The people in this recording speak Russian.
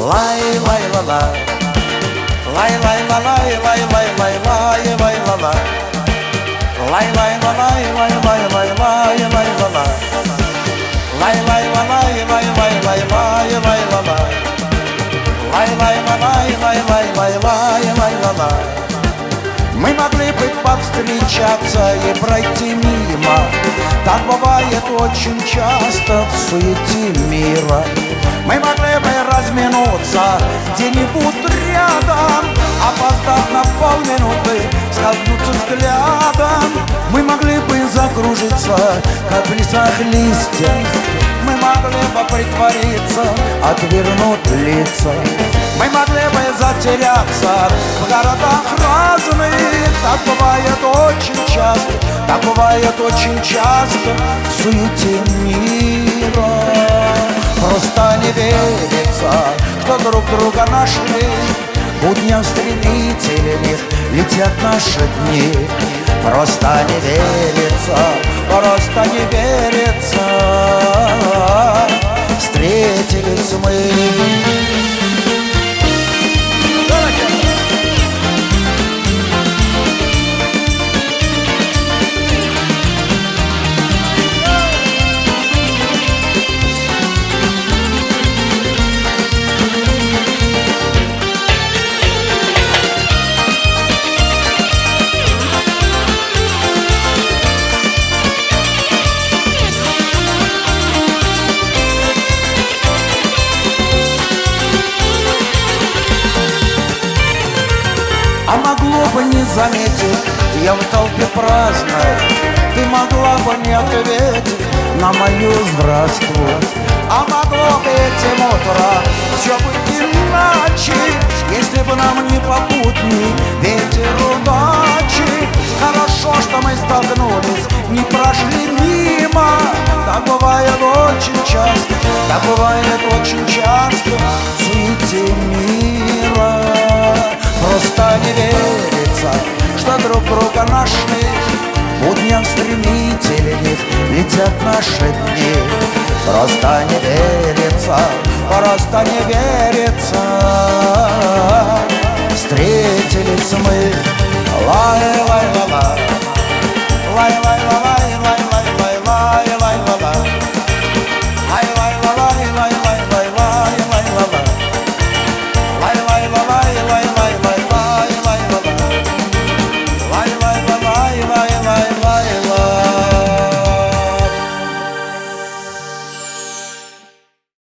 Лай, лай, ла, ла. Лай, лай, ла, лай, лай, лай, лай, лай, лай, ла, ла. Лай, лай, ла, лай, лай, лай, лай, лай, лай, ла, ла. Лай, лай, ла, лай, лай, лай, лай, лай, лай, ла, ла. Лай, лай, ла, лай, лай, лай, лай, лай, лай, ла, ла. Мы могли бы повстречаться и пройти мимо. Так бывает очень часто в суете мира. Мы могли бы разминуться где-нибудь рядом, опоздав на полминуты, скользнуться взглядом. Мы могли бы закружиться, как в лесах листья. Мы могли бы притвориться, отвернуть лица. Мы могли бы затеряться в городах разных. Так бывает очень часто, так бывает очень часто в суете мира. Просто не верится, что друг друга нашли. Будням стремительных летят наши дни. Просто не верится, просто не верится. Встретились мы. А могло бы не заметить, я в толпе праздной. Ты могла бы не ответить на мою здравствуй. А могло бы этим утром все быть иначе, если бы нам не попутный ветер удачи. Хорошо, что мы столкнулись, не прошли мимо. Так бывает очень часто, так бывает очень часто в суете мира. Просто не верится, что друг друга нашли. Будням стремительных летят наши дни. Просто не верится, просто не верится. Встретились мы. Лай, лай, ла, ла. Лай, лай, ла, лай, лай.